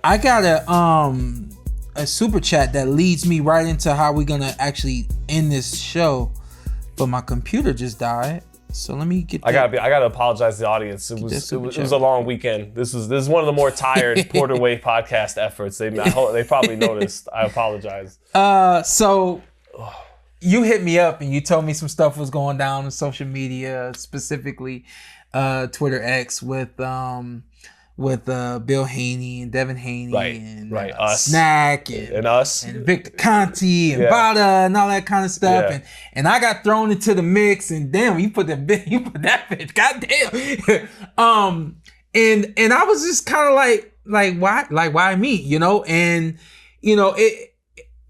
I got a super chat that leads me right into how we're gonna actually end this show, but my computer just died. So let me get. I gotta apologize to the audience. It was a long weekend. This is one of the more tired PorterWay podcast efforts. They probably noticed. I apologize. So you hit me up and you told me some stuff was going down on social media, specifically Twitter X with Bill Haney and Devin Haney and us. SNAC and us and Victor Conte and Bada and all that kind of stuff and I got thrown into the mix and damn you put that bitch goddamn and I was just kind of like why me, you know, and you know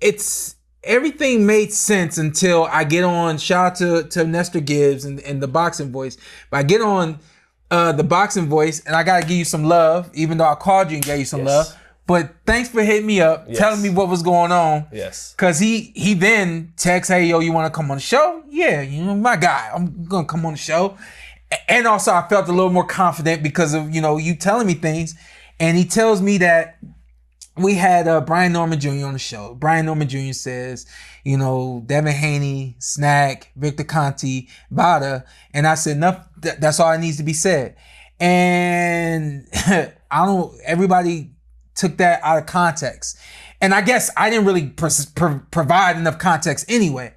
it's everything made sense until I get on. Shout out to Nestor Gibbs and the Boxing Voice, but I get on the Boxing Voice, and I gotta give you some love, even though I called you and gave you some love. But thanks for hitting me up, telling me what was going on. Yes. Cause he then texts, hey yo, you wanna come on the show? Yeah, you know, my guy, I'm gonna come on the show. And also I felt a little more confident because of, you know, you telling me things. And he tells me that we had Brian Norman Jr. on the show. Brian Norman Jr. says, you know, Devin Haney, SNAC, Victor Conte, Bada. And I said, enough, that's all that needs to be said. And everybody took that out of context. And I guess I didn't really provide enough context anyway.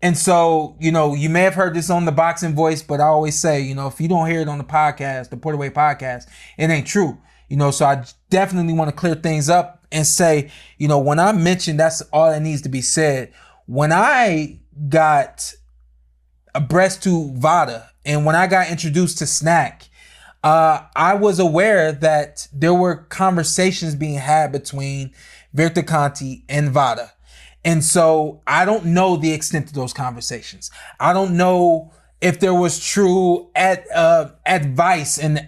And so, you know, you may have heard this on the Boxing Voice, but I always say, you know, if you don't hear it on the podcast, the PorterWay Podcast, it ain't true. You know, so I definitely want to clear things up and say, you know, when I mentioned that's all that needs to be said, when I got abreast to VADA and when I got introduced to SNAC, I was aware that there were conversations being had between Victor Conte and VADA. And so I don't know the extent of those conversations. I don't know if there was true advice and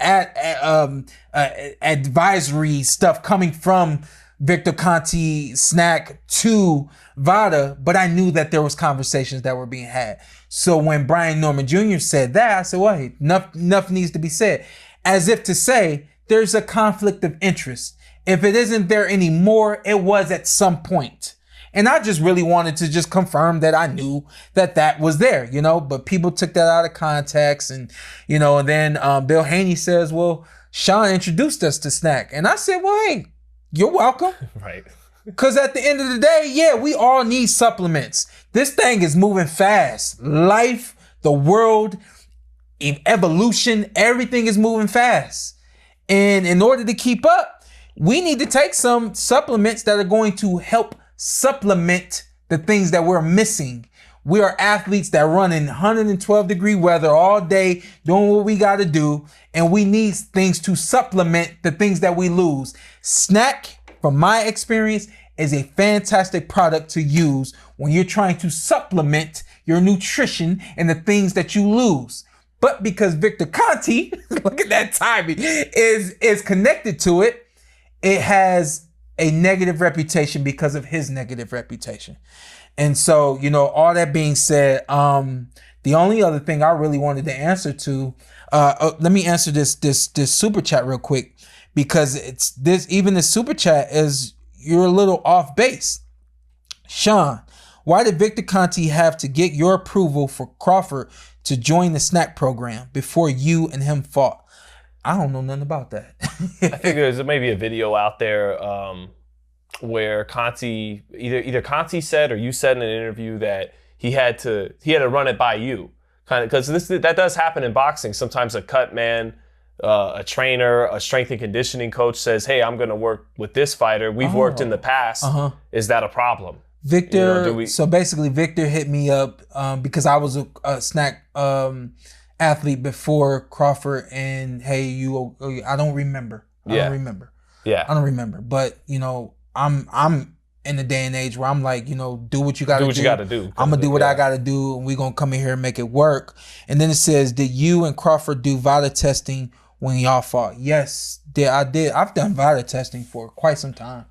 advisory stuff coming from Victor Conte, SNAC to VADA, but I knew that there was conversations that were being had. So when Brian Norman Jr. said that, I said, well, hey, enough needs to be said. As if to say, there's a conflict of interest. If it isn't there anymore, it was at some point. And I just really wanted to just confirm that I knew that was there, you know, but people took that out of context. And, you know, and then Bill Haney says, well, Sean introduced us to SNAC. And I said, well, hey, you're welcome. Right. Because at the end of the day, yeah, we all need supplements. This thing is moving fast. Life, the world, evolution, everything is moving fast. And in order to keep up, we need to take some supplements that are going to help supplement the things that we're missing. We are athletes that run in 112-degree weather all day, doing what we got to do, and we need things to supplement the things that we lose. SNAC, from my experience, is a fantastic product to use when you're trying to supplement your nutrition and the things that you lose. But because Victor Conte, look at that timing, is connected to it, it has a negative reputation because of his negative reputation. And so, you know, all that being said, the only other thing I really wanted to answer to, let me answer this super chat real quick, because even the super chat is, you're a little off base. Sean, why did Victor Conte have to get your approval for Crawford to join the SNAC program before you and him fought? I don't know nothing about that. I think there's maybe a video out there where Conte, either Conte said or you said in an interview that he had to run it by you, kind of, because that does happen in boxing. Sometimes a cut man, a trainer, a strength and conditioning coach says, "Hey, I'm going to work with this fighter. We've worked in the past. Is that a problem?" Victor, you know, so basically Victor hit me up because I was a SNAC athlete before Crawford, and hey, I don't remember. I don't remember. But you know, I'm in the day and age where I'm like, you know, do what you got to do. Do what you got to do. I'm gonna do what I got to do, and we're gonna come in here and make it work. And then it says, did you and Crawford do VADA testing when y'all fought? Yes, I did. I've done VADA testing for quite some time.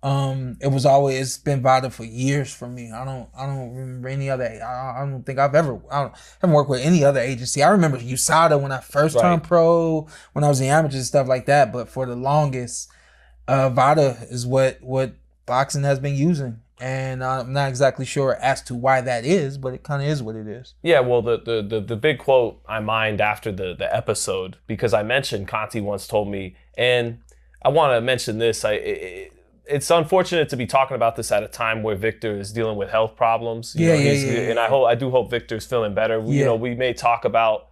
It's been VADA for years for me. I don't remember any other. I don't think I haven't worked with any other agency. I remember USADA when I first turned pro, when I was in amateurs and stuff like that. But for the longest, VADA is what boxing has been using. And I'm not exactly sure as to why that is, but it kind of is what it is. Yeah, well, the big quote I mined after the episode, because I mentioned Conte once told me, and I want to mention this, it's unfortunate to be talking about this at a time where Victor is dealing with health problems. And I do hope Victor's feeling better. You know, we may talk about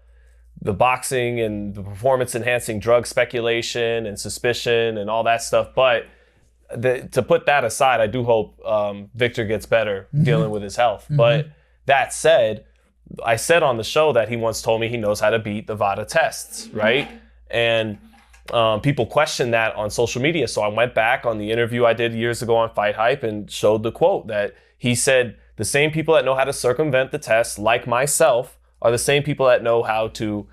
the boxing and the performance-enhancing drug speculation and suspicion and all that stuff, but to put that aside, I do hope Victor gets better dealing with his health. But that said, I said on the show that he once told me he knows how to beat the VADA tests, right? And people questioned that on social media. So I went back on the interview I did years ago on Fight Hype and showed the quote that he said, the same people that know how to circumvent the tests, like myself, are the same people that know how to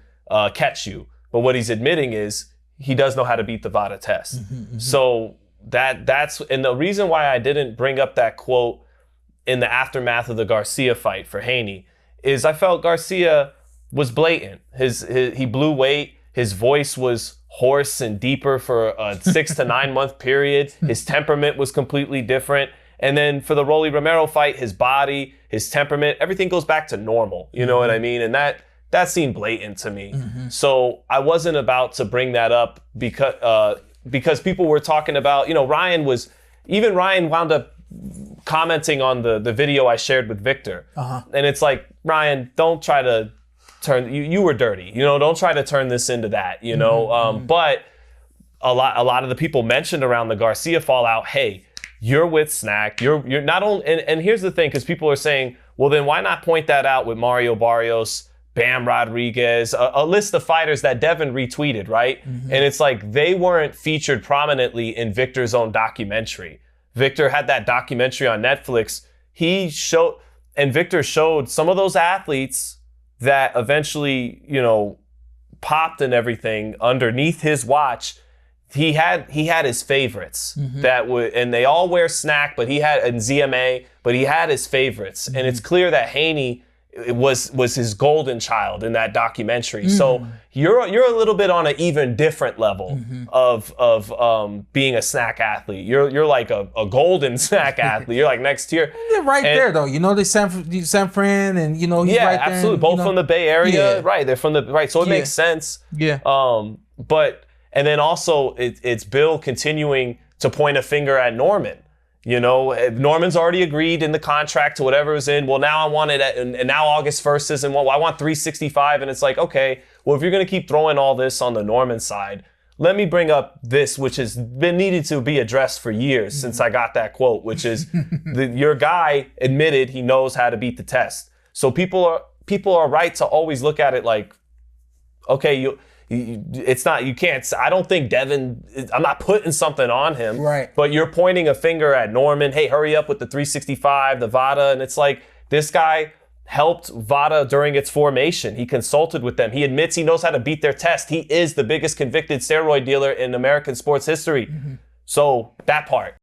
catch you. But what he's admitting is he does know how to beat the VADA test. So that's and the reason why I didn't bring up that quote in the aftermath of the Garcia fight for Haney is I felt Garcia was blatant. He blew weight. His voice was hoarse and deeper for a 6 to 9 month period. His temperament was completely different. And then for the Rolly Romero fight, his body, his temperament, everything goes back to normal. You know what I mean? And that seemed blatant to me. So I wasn't about to bring that up because people were talking about, Ryan wound up commenting on the video I shared with Victor. And it's like, Ryan, don't try to turn, you were dirty, don't try to turn this into that, but a lot of the people mentioned around the Garcia fallout, hey, you're with SNAC, you're not only, and here's the thing, because people are saying, well, then why not point that out with Mario Barrios, Bam Rodriguez, a list of fighters that Devin retweeted, right? And it's like they weren't featured prominently in Victor's own documentary. Victor had that documentary on Netflix. Victor showed some of those athletes that eventually, popped and everything underneath his watch. He had his favorites and they all wear SNAC, but he had in ZMA, but he had his favorites. And it's clear that Haney was his golden child in that documentary. So you're a little bit on an even different level of being a SNAC athlete. You're like a golden SNAC athlete. You're like next tier. They're right there though. The San Fran and he's right there. Absolutely. Both from the Bay Area. Right. They're from the right. So it makes sense. Yeah. And then also it's Bill continuing to point a finger at Norman. Norman's already agreed in the contract to whatever is in. Well, now I want it and now August 1st isn't well, I want 365. And it's like, okay, well, if you're going to keep throwing all this on the Norman side, let me bring up this, which has been needed to be addressed for years since I got that quote, which is your guy admitted he knows how to beat the test. So people are right to always look at it like, okay, I don't think Devin, I'm not putting something on him. Right. But you're pointing a finger at Norman. Hey, hurry up with the 365, the VADA. And it's like, this guy helped VADA during its formation. He consulted with them. He admits he knows how to beat their test. He is the biggest convicted steroid dealer in American sports history. So that part.